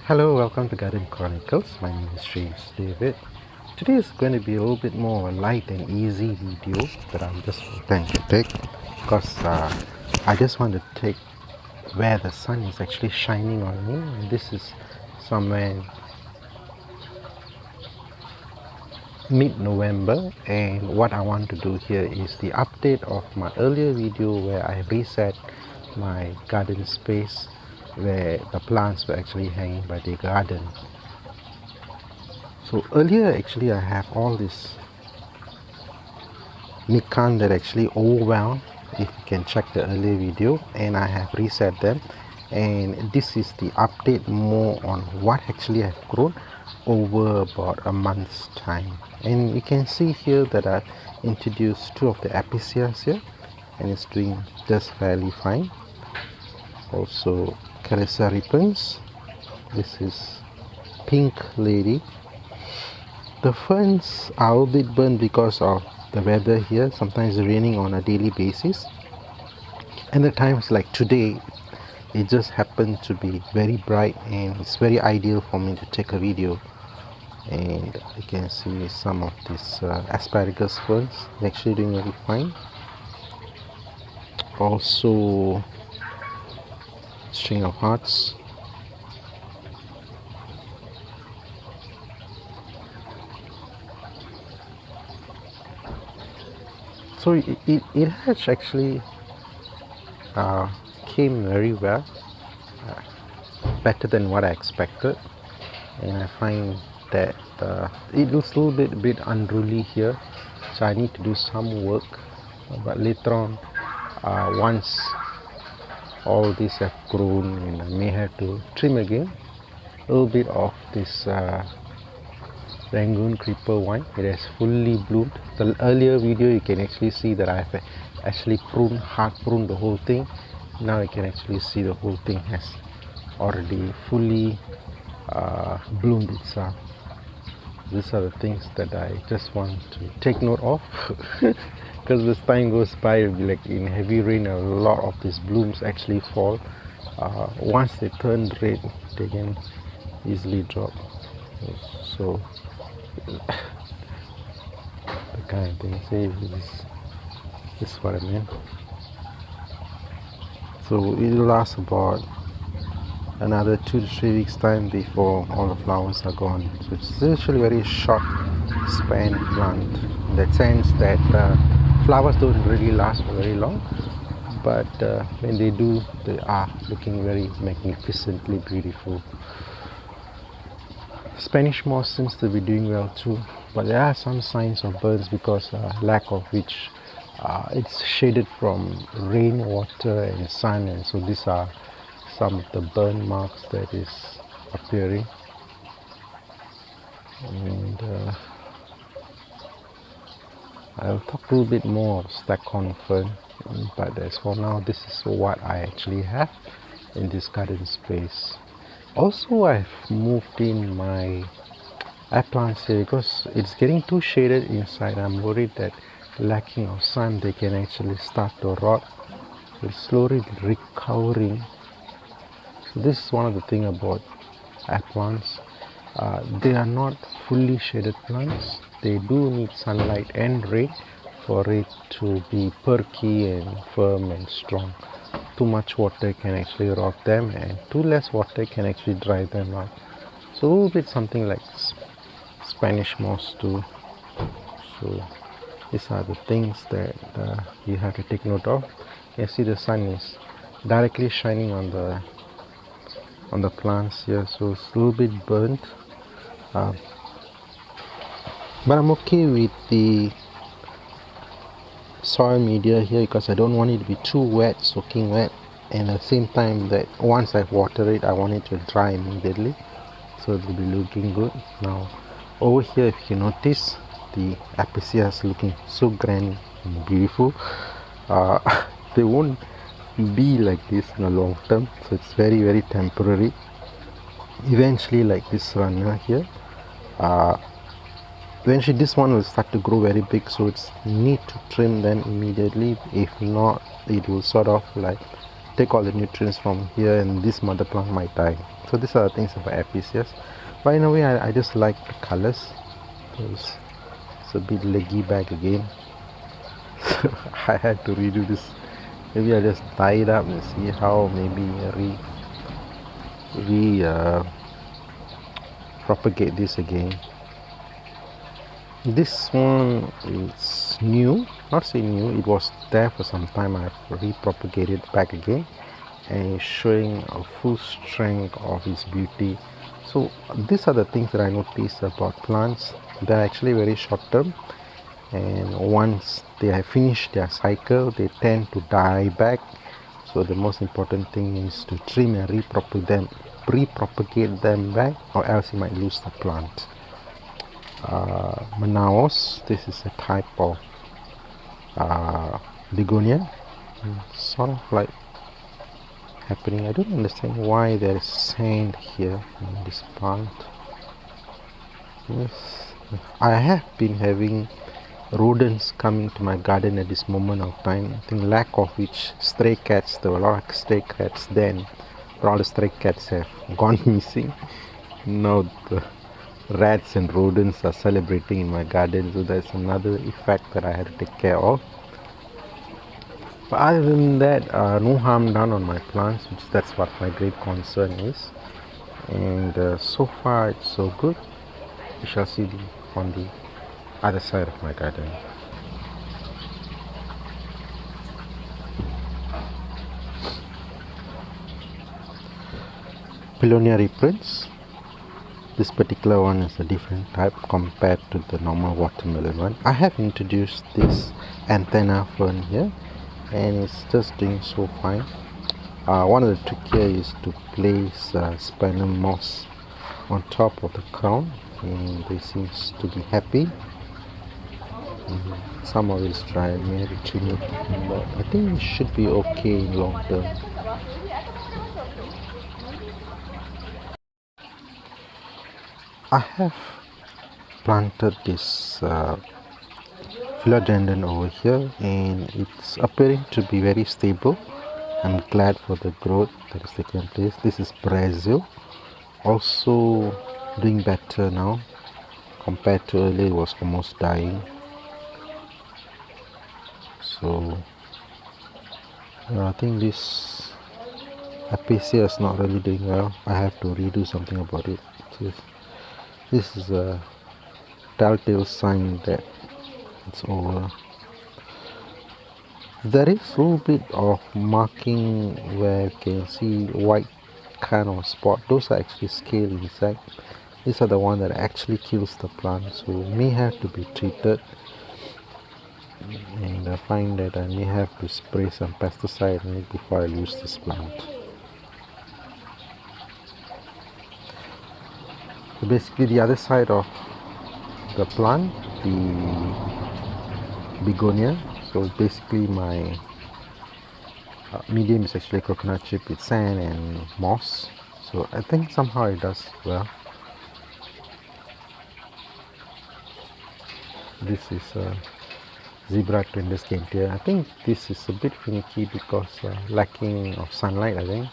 Hello, welcome to Garden Chronicles. My name is James David. Today is going to be a little bit more of a light and easy video that I'm just going to take because I just want to take where the sun is actually shining on me, and this is somewhere mid-November, and what I want to do here is the update of my earlier video where I reset my garden space where the plants were actually hanging by the garden. So earlier actually I have all this mikan that actually overwhelmed, if you can check the earlier video, and I have reset them, and this is the update more on what actually have grown over about a month's time. And you can see here that I've introduced two of the apiceas here, and it's doing just fairly fine. Also Calisa repens, this is pink lady. The ferns are a bit burnt because of the weather here. Sometimes it's raining on a daily basis, and at times like today it just happened to be very bright and it's very ideal for me to take a video. And you can see some of these asparagus ferns actually doing very fine. Also string of hearts, so it has actually came very well, better than what I expected, and I find that it looks a little bit unruly here, so I need to do some work, but later on once all these have grown, and I may have to trim again a little bit of this Rangoon creeper one. It has fully bloomed. The earlier video you can actually see that I have actually hard pruned the whole thing. Now you can actually see the whole thing has already fully bloomed itself. These are the things that I just want to take note of because as time goes by, it'll be like in heavy rain, a lot of these blooms actually fall. Once they turn red, they can easily drop. So the kind of thing, see, this is what I mean. So it'll last about another 2 to 3 weeks time before all the flowers are gone. So it's actually very short span plant in that sense that flowers don't really last for very long, but when they do, they are looking very magnificently beautiful. Spanish moss seems to be doing well too, but there are some signs of burns because lack of which it's shaded from rain, water and sun, and so these are some of the burn marks that is appearing. And I'll talk a little bit more of stackhorn fern, but as for now, this is what I actually have in this garden space. Also, I've moved in my plants here because it's getting too shaded inside. I'm worried that lacking of sun, they can actually start to rot. It's slowly recovering. So this is one of the things about plants. They are not fully shaded plants. They do need sunlight and rain for it to be perky and firm and strong. Too much water can actually rot them, and too less water can actually dry them out. So a little bit something like Spanish moss too. So these are the things that you have to take note of. You can see the sun is directly shining on the plants here, so it's a little bit burnt. But I'm okay with the soil media here because I don't want it to be too wet, soaking wet, and at the same time that once I water it, I want it to dry immediately, so it will be looking good. Now over here, if you notice, the apiceas looking so grand and beautiful. They won't be like this in the long term, so it's very temporary. Eventually, like this runner here, eventually this one will start to grow very big, so it's need to trim them immediately. If not, it will sort of like take all the nutrients from here, and this mother plant might die. So these are the things about epicenias. But in a way, I just like the colors. It's a bit leggy back again. So I had to redo this. Maybe I just tie it up and see how maybe propagate this again. This one is new, not say new, it was there for some time. I've repropagated back again, and it's showing a full strength of its beauty. So these are the things that I notice about plants. They're actually very short term, and once they have finished their cycle, they tend to die back. So the most important thing is to trim and repropagate them back, or else you might lose the plant. Manaus, this is a type of begonia, sort of like happening. I don't understand why there is sand here in this plant. Yes, I have been having rodents coming to my garden at this moment of time. I think lack of which stray cats, there were a lot of stray cats then, but all the stray cats have gone missing. Now the rats and rodents are celebrating in my garden, so that's another effect that I had to take care of. But other than that, no harm done on my plants, which that's what my great concern is. And so far it's so good. We shall see on the other side of my garden. Pilonia reprints. This particular one is a different type compared to the normal watermelon one. I have introduced this antenna fern here, and it's just doing so fine. One of the tricks here is to place sphagnum moss on top of the crown, and they seems to be happy. Some of it is dry, may have to trim it, but I think it should be okay in long term. I have planted this philodendron over here, and it's appearing to be very stable. I'm glad for the growth that is taking place. This is Brazil, also doing better now compared to earlier. It was almost dying. So I think this acacia is not really doing well. I have to redo something about it. This is a telltale sign that it's over. There is a little bit of marking where you can see white kind of spot. Those are actually scale insects. These are the one that actually kills the plant, so may have to be treated. And I find that I may have to spray some pesticide on it before I lose this plant. So basically the other side of the plant, the begonia. So basically my medium is actually coconut chip with sand and moss. So I think somehow it does well. This is a zebra trendus Kentia. I think this is a bit finicky because lacking of sunlight. I think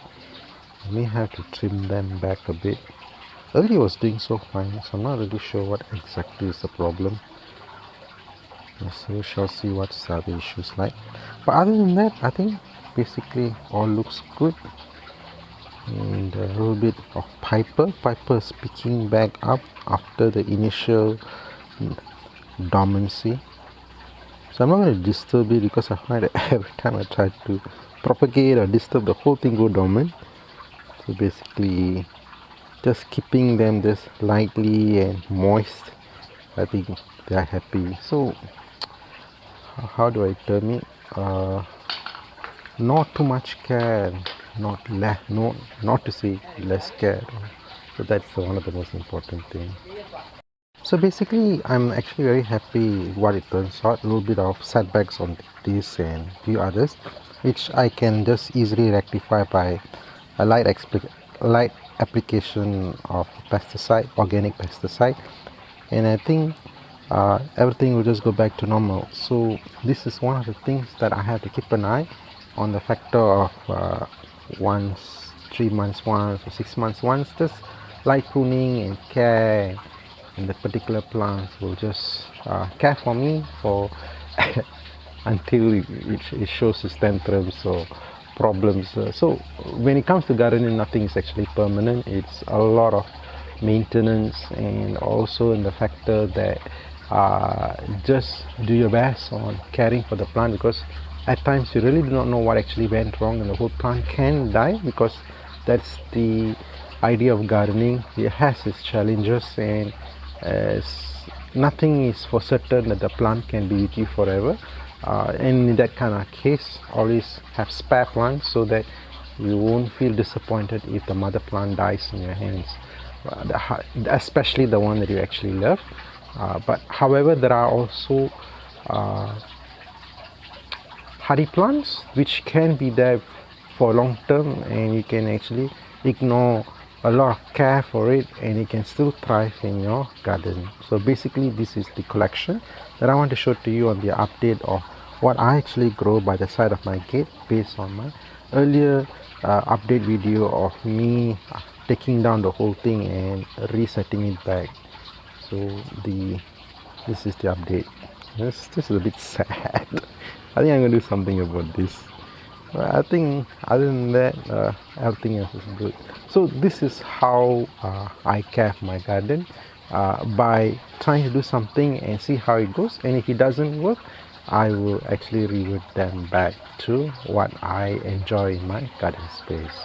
I may have to trim them back a bit. Earlier was doing so fine, so I'm not really sure what exactly is the problem. So we shall see what's the issues like. But other than that, I think basically all looks good. And a little bit of Piper is picking back up after the initial dormancy. So I'm not going to disturb it because I find that every time I try to propagate or disturb, the whole thing go dormant. So basically just keeping them just lightly and moist, I think they are happy. So how do I term it? Not too much care, not to say less care. So that's one of the most important things. So basically I'm actually very happy what it turns out. A little bit of setbacks on this and few others, which I can just easily rectify by a light application of pesticide, organic pesticide, and I think everything will just go back to normal. So this is one of the things that I have to keep an eye. on the factor of once 3 months once or 6 months once, just light pruning and care, and the particular plants will just care for me for until it shows its tantrums or problems. So when it comes to gardening, nothing is actually permanent. It's a lot of maintenance, and also in the factor that just do your best on caring for the plant, because at times you really do not know what actually went wrong and the whole plant can die, because that's the idea of gardening. It has its challenges, and nothing is for certain that the plant can be with you forever. And in that kind of case, always have spare plants so that you won't feel disappointed if the mother plant dies in your hands, especially the one that you actually love. But however, there are also hardy plants which can be there for long term, and you can actually ignore a lot of care for it and it can still thrive in your garden. So basically, this is the collection that I want to show to you on the update of what I actually grow by the side of my gate, based on my earlier update video of me taking down the whole thing and resetting it back. So this is the update. This is a bit sad. I think I'm gonna do something about this. But I think other than that, everything else is good. So this is how I care for my garden, by trying to do something and see how it goes. And if it doesn't work, I will actually revert them back to what I enjoy in my garden space.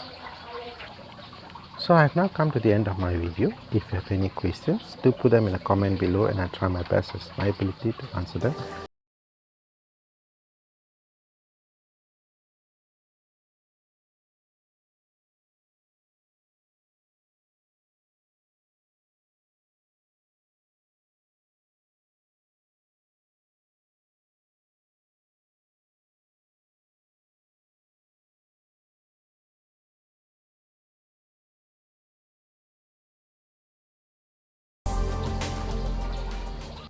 So I have now come to the end of my video. If you have any questions, do put them in the comment below and I'll try my best as my ability to answer them.